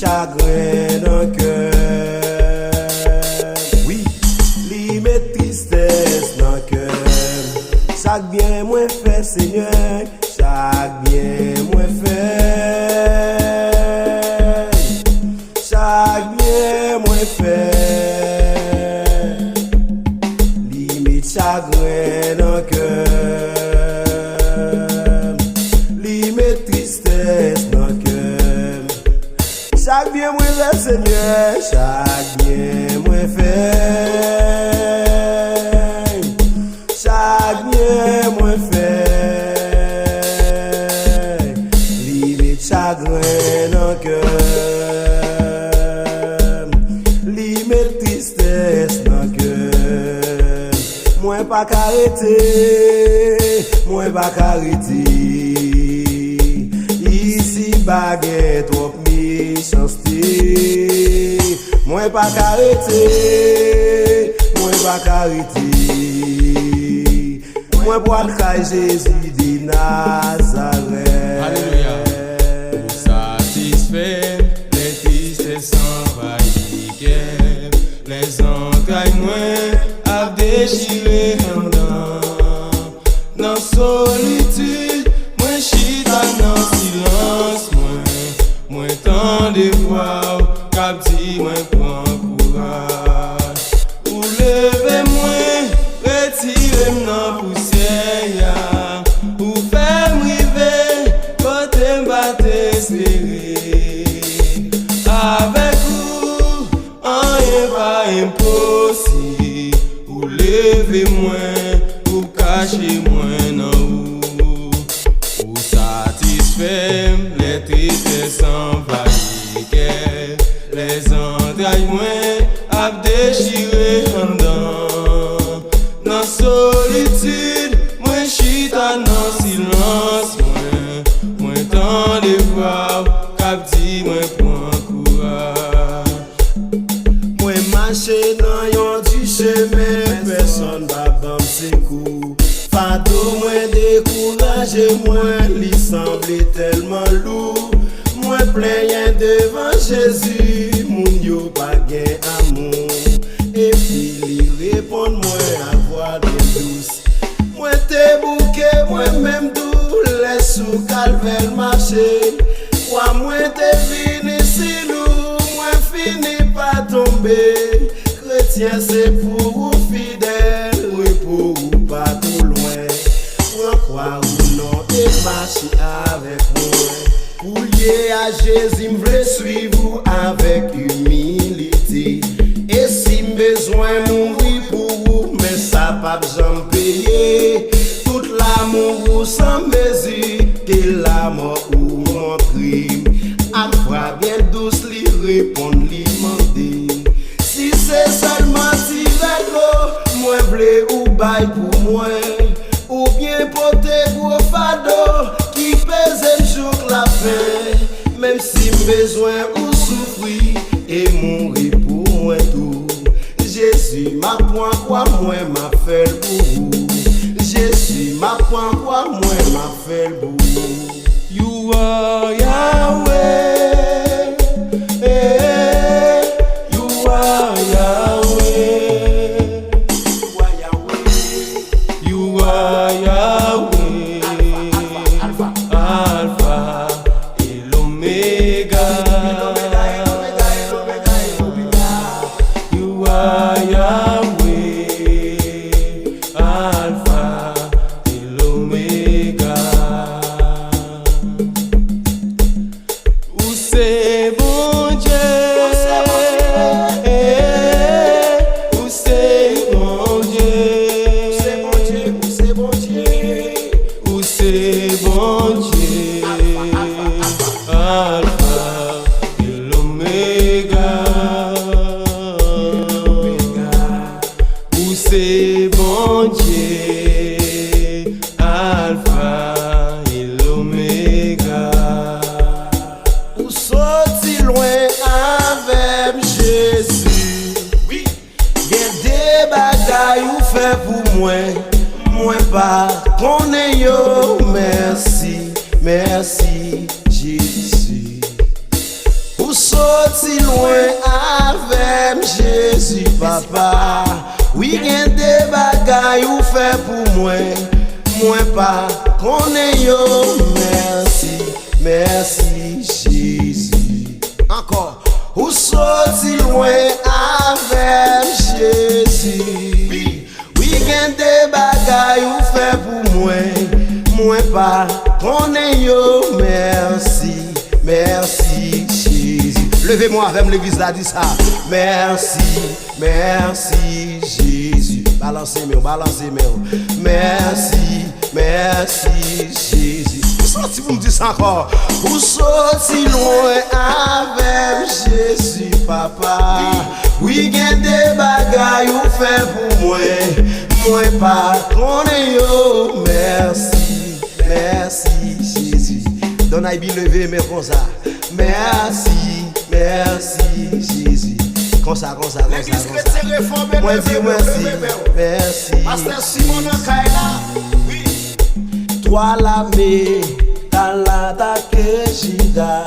chagrin dans cœur. Oui, li met tristesse dans cœur. Chaque bien moins fait, Seigneur, chaque bien moins fait. Chaque bien moins fait. Li met chagrin dans cœur. Li met tristesse dans cœur. Chaque bien moins fait, Seigneur, chaque bien moins fait. Chaque bien moins fait. Limite chagrin dans cœur. Limite tristesse dans cœur. Moins pas qu'arrêter. Moins pas qu'arrêter. Ici baguette trop méchanceté. Moins pas qu'arrêter. Moins pas qu'arrêter. Moi pour entrer Jésus de Nazareth. Alléluia. Pour satisfaire les tristesses envahies, les entrailles moins à déchirer en dedans. Dans solitude, moi chita dans silence, moi tant de voix, captive, moi prends courage. Ou lever moi, retirez dans poussière, ou faire m'river, côté m'bat espérer. Avec vous, rien pas impossible. Ou lever moi, ou cacher moi dans vous. Ou satisfaire les tristesses envahies, les entrailles moins à déchirer en dedans. Dans solitude, moi chita dans silence, moi tant de voix, captive, moi prends courage. Moi marcher dans yon du chemin, personne va bam secours. Fado moi découragé, moi li semble tellement lourd. Moi plaignant devant Jésus, moun yo pas gen amour. Et puis li répond moi à voix bien douce. Moi te bouqué, moi même doux, laisse sous calvaire marcher. Moi te fini si lourd, moi fini pas tomber. Chrétien c'est pour vous fidèle, oui pour vous pas trop loin. Pour croire ou non et marcher avec moi. Pour lier à Jésus, m'vle suivre avec humilité. Et si besoin mourir pour vous, mais ça pas besoin payer. Tout l'amour sans mesure, que la mort ou mon crime. À voix bien douce, lui répondre, lui demander. Si c'est seulement si vélo, moi vle ou bail pour moi. Ou bien porter gros fardeau, qui pèse le jour la fin. Même si besoin ou souffrir, et mourir pour moi tout. Jésus m'a point quoi moi m'a fait pour vous. Jésus m'a point quoi moi m'a fait pour vous. You are Yahweh, you are Yahweh, you are Yahweh, Alpha et l'Oméga. You are Yahweh, Alpha et l'Oméga. Où c'est bon Dieu, où c'est bon Dieu, Où c'est bon Dieu, où c'est bon Dieu. où c'est bon Dieu, Alpha et l'Oméga. Où c'est bon Dieu, Alpha et l'Oméga. Ou sorti loin avec Jésus. Oui. Gen des bagailles ou fait pour moi. Moi pas connais yo. Merci, merci Jésus. Ou sorti sorti loin avec Jésus papa. Oui gen des bagailles ou fait pour moi. Moi pas connais yo. Merci, merci Jésus. Encore. Ou sorti loin avec Jésus. Oui gen des bagailles ou fait pour moi. Moi pas connais yo. Merci, merci Jésus. Levez-moi avec l'église là, dit ça. Merci, merci Jésus. Balancez-moi, balancez-moi. Merci, merci Jésus. Si vous me dites ça encore. Vous sortez loin avec Jésus, papa. Oui, il y a des bagailles ou fait pour moi. Moi, pas connais yo. Merci, merci Jésus. Donne à lever, mais comme ça. Merci, merci Jésus. Comme ça, comme ça, comme ça. L'église chrétienne réformée. Moi, dis merci, merci. Pasteur Simon Kaila. Oui. Toi l'âme, talata que j'ida.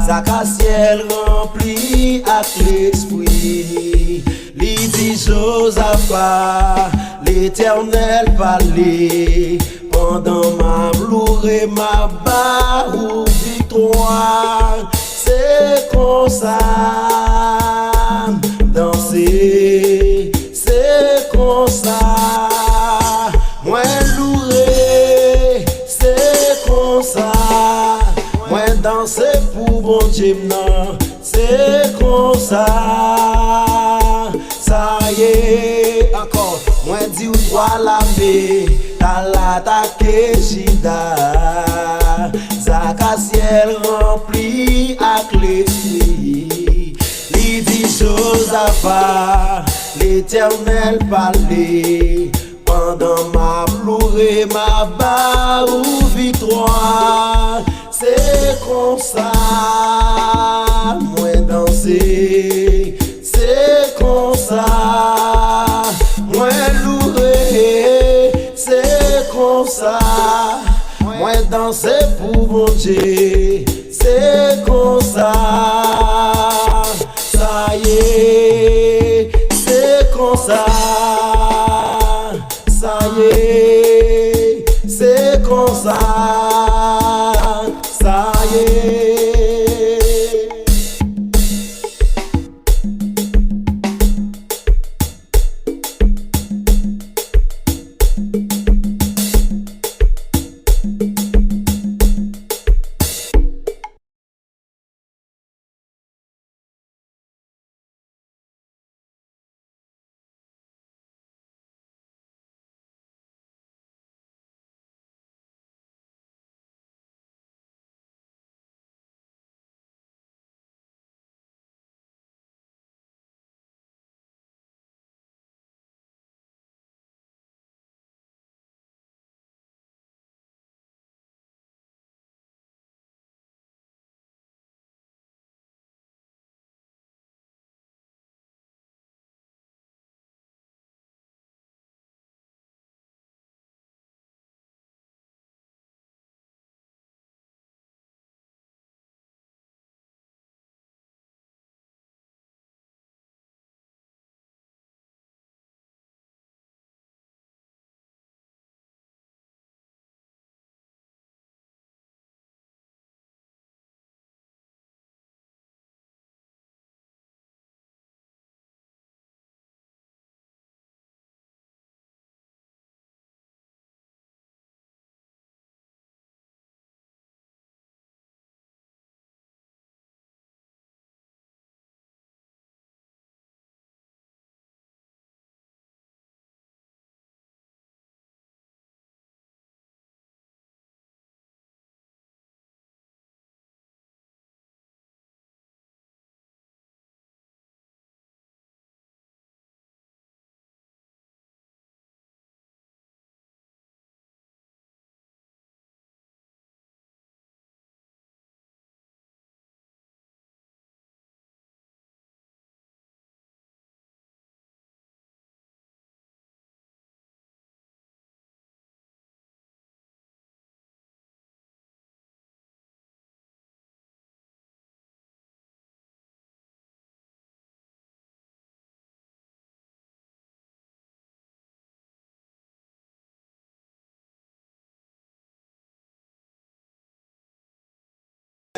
Zaka ciel rempli avec l'esprit. Lydie Josaphat, l'Éternel parlait. Pendant ma gloire, ma barre victoire. C'est comme ça, danser, c'est comme ça. Moi louer, c'est comme ça. Moi danser pour bon Dieu, non, c'est comme ça. Ça y est, encore. Moi dis ou toi la paix, t'as l'attaque Jida. Zaka ciel rempli avec l'esprit. Lydie Josaphat, l'Éternel parlait. Pendant ma gloire, ma barre victoire. C'est comme ça, moi danser. C'est comme ça, moi louer. C'est comme ça, moi danser pour mon Dieu. C'est comme ça, ça y est. C'est comme ça, ça y est. C'est comme ça, ça y est.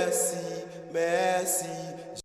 merci, merci.